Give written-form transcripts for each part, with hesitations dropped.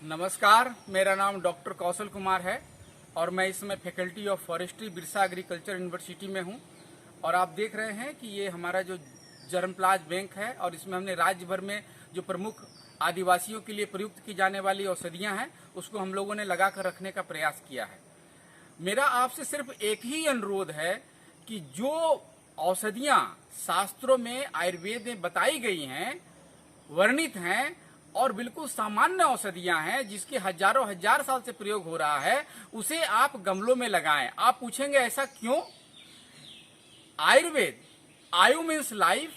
नमस्कार, मेरा नाम डॉक्टर कौशल कुमार है और मैं इस समय faculty of forestry Birsa agriculture university में हूं। और आप देख रहे हैं कि ये हमारा जो जर्मप्लाज बैंक है और इसमें हमने राज्य भर में जो प्रमुख आदिवासियों के लिए प्रयुक्त की जाने वाली औषधियां हैं उसको हम लोगों ने लगा कर रखने का प्रयास किया है। मेरा आपसे सिर्फ एक ही अनुरोध है कि जो औषधियां शास्त्रों में आयुर्वेद में बताई गई हैं, वर्णित हैं और बिल्कुल सामान्य औषधियां हैं जिसके हजारों हजार साल से प्रयोग हो रहा है, उसे आप गमलों में लगाएं। आप पूछेंगे ऐसा क्यों? Ayurveda, ayu means life,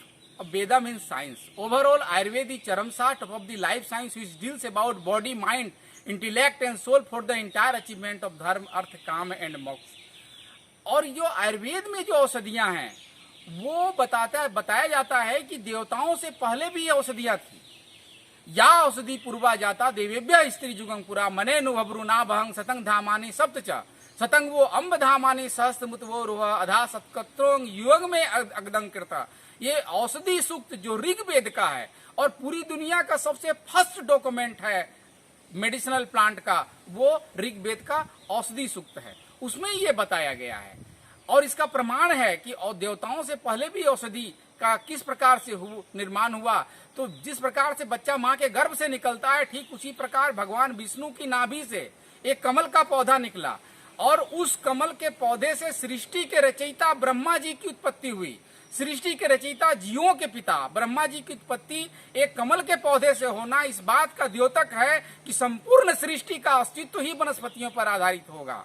veda means science. Overall Ayurveda is चरमसाट of the life science which deals about body, mind, intellect and soul for the entire achievement of dharma, artha, काम एंड मोक्ष। और जो आयुर्वेद में जो औषधियां हैं वो बताया जाता है कि देवताओं से पहले भी ये औषधियां थी। या औषधि पूर्वा जाता देवेभ्य स्त्री जुगं पुरा मने नुभ्रु ना भंग सतंग धामानी सप्त च सतंग वो अम्ब धामानी सहस्त्रमुत वो रुह अधा सत्कत्रोंग युग में अगदंग कृता। ये औषधि सूक्त जो ऋग्वेद का है और पूरी दुनिया का सबसे फर्स्ट डॉक्यूमेंट है मेडिसिनल प्लांट का, वो ऋग्वेद का औषधि सूक्त है। उसमें ये बताया गया है और इसका प्रमाण है कि देवताओं से पहले भी औषधि का किस प्रकार से निर्माण हुआ। तो जिस प्रकार से बच्चा माँ के गर्भ से निकलता है, ठीक उसी प्रकार भगवान विष्णु की नाभि से एक कमल का पौधा निकला और उस कमल के पौधे से सृष्टि के रचयिता ब्रह्मा जी की उत्पत्ति हुई। सृष्टि के रचयिता जीवों के पिता ब्रह्मा जी की उत्पत्ति एक कमल के पौधे से होना इस बात का द्योतक है कि संपूर्ण सृष्टि का अस्तित्व ही वनस्पतियों पर आधारित होगा।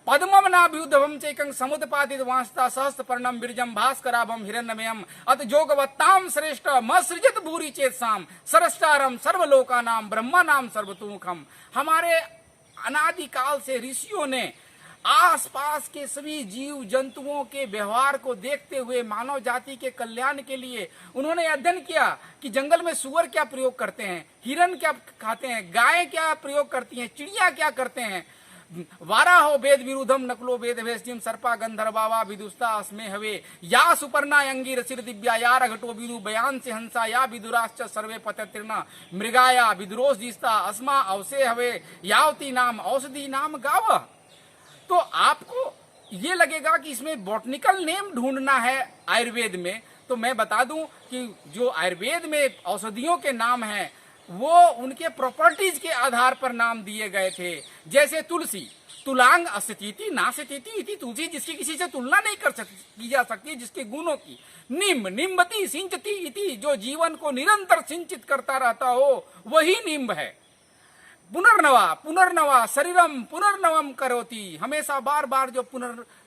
पद्मम नाभ्युद्धवम चैकं समुत्पादित वांसता सहस्त्रपर्णम बिरजम भास्कराभम हिरण्यमयम अत जोगवत्ताम श्रेष्ठ मसृजत भूरि चेतसाम सरस्टारम सर्वलोकानाम ब्रह्मानाम सर्वतोमुखम। हमारे अनादिकाल से ऋषियों ने आसपास के सभी जीव जंतुओं के व्यवहार को देखते हुए मानव जाति के कल्याण के लिए उन्होंने अध्ययन किया कि जंगल में सुअर क्या प्रयोग करते हैं, हिरण क्या खाते हैं, गाय क्या प्रयोग करती हैं, चिड़िया क्या करते हैं। वाराहो वेद विरुद्धम नकलो वेद भेषिम सर्पा गंधर्वावा विदुस्ता अस्मे हवे या सुपर्णा अंगी रसिर दिव्या या रघटो विदु बयान से हंसा या विदुराश्च सर्वे पततीर्ण मृगाया विदुरोष दिस्ता अस्मा अवसे हवे यावती नाम औषधि नाम गाव। तो आपको ये लगेगा कि इसमें बॉटनिकल नेम ढूंढना है आयुर्वेद में, तो मैं बता दूं कि जो आयुर्वेद में औषधियों के नाम हैं वो उनके प्रॉपर्टीज के आधार पर नाम दिए गए थे। जैसे तुलसी, तुलांग अस्तिति नास्तिति इति, तुलसी जिसकी किसी से तुलना नहीं की जा सकती जिसके गुणों की। निम्ब, निम्बति सिंचती इति, जो जीवन को निरंतर सिंचित करता रहता हो वही निम्ब है। पुनर्नवा, पुनर्नवा शरीरम पुनर्नवम करोति, हमेशा बार बार जो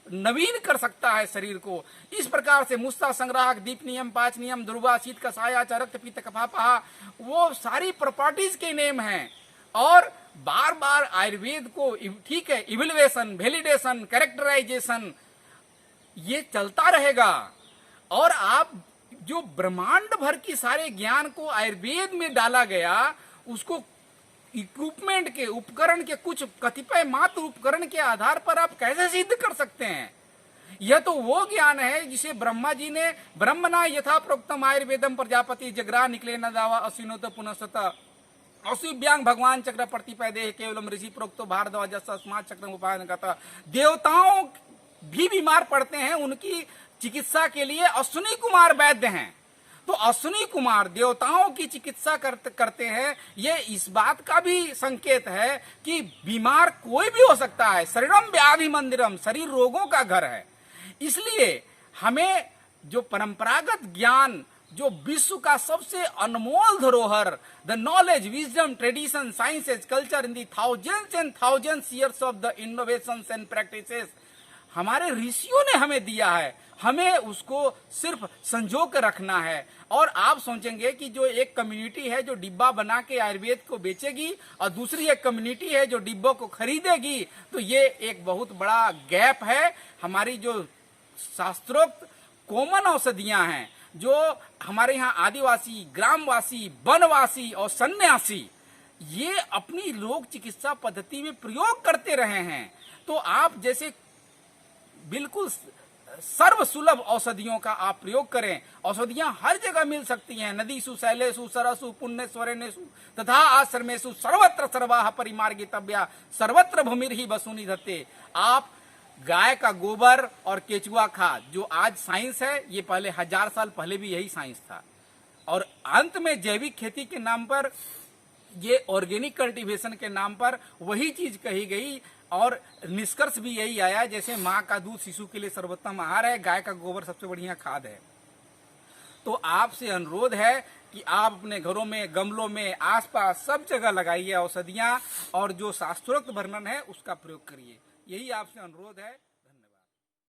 नवीन कर सकता है शरीर को। इस प्रकार से मुस्ता संग्राहक, दीप नियम, पाच नियम, दुर्वा, शीत कसाया, रक्त पित्त कफापहा, वो सारी प्रॉपर्टीज के नेम हैं। और बार बार आयुर्वेद को ठीक है इवेल्युएशन, वैलिडेशन, कैरेक्टराइजेशन ये चलता रहेगा। और आप जो ब्रह्मांड भर की सारे ज्ञान को आयुर्वेद में डाला गया, उसको इक्विपमेंट के, उपकरण के, कुछ कतिपय मात्र उपकरण के आधार पर आप कैसे सिद्ध कर सकते हैं? यह तो वो ज्ञान है जिसे ब्रह्मा जी ने ब्रह्मणा यथा प्रोक्तम आयुर्वेदम प्रजापति जगरा निकले न दावा अश्विनोत पुनस्तत अश्विभ्यांग भगवान चक्र प्रतिपदे केवलम ऋषि प्रोक्तो भारद्वाज अस्मात् चक्रम उपायन कहता। देवताओं भी बीमार पड़ते हैं, उनकी चिकित्सा के लिए अश्विनी कुमार वैद्य हैं। तो अश्विनी कुमार देवताओं की चिकित्सा करते हैं। ये इस बात का भी संकेत है कि बीमार कोई भी हो सकता है। शरीरम व्याधि मंदिरम, शरीर रोगों का घर है। इसलिए हमें जो परंपरागत ज्ञान, जो विश्व का सबसे अनमोल धरोहर, the knowledge, wisdom, tradition, sciences, culture in the thousands and thousands years of the innovations and practices हमारे ऋषियों ने हमें दिया है, हमें उसको सिर्फ संजो कर रखना है। और आप सोचेंगे कि जो एक कम्युनिटी है जो डिब्बा बना के आयुर्वेद को बेचेगी और दूसरी एक कम्युनिटी है जो डिब्बों को खरीदेगी, तो ये एक बहुत बड़ा गैप है। हमारी जो शास्त्रोक्त कॉमन औषधियां हैं, जो हमारे यहाँ आदिवासी, ग्रामवासी, वनवासी और सन्यासी ये अपनी लोक चिकित्सा पद्धति में प्रयोग करते रहे हैं। तो आप जैसे बिल्कुल सर्व सुलभ औषधियों का आप प्रयोग करें। औषधियां हर जगह मिल सकती हैं, नदीसु शैलेषु सरसु पुण्यस्वरेणेषु तथा आश्रमेषु सर्वत्र सर्वाः परिमार्गितव्या सर्वत्र भूमिर्हि वसूनि धत्ते। आप गाय का गोबर और केचुआ खाद, जो आज साइंस है, ये पहले 1000 साल पहले भी यही साइंस था। और अंत में जैविक खेती के नाम पर, ये ऑर्गेनिक कल्टीवेशन के नाम पर वही चीज कही गई और निष्कर्ष भी यही आया, जैसे माँ का दूध शिशु के लिए सर्वोत्तम आहार है, गाय का गोबर सबसे बढ़िया खाद है। तो आपसे अनुरोध है कि आप अपने घरों में, गमलों में, आसपास सब जगह लगाइए औषधियां और जो शास्त्रोक्त वर्णन है उसका प्रयोग करिए। यही आपसे अनुरोध है।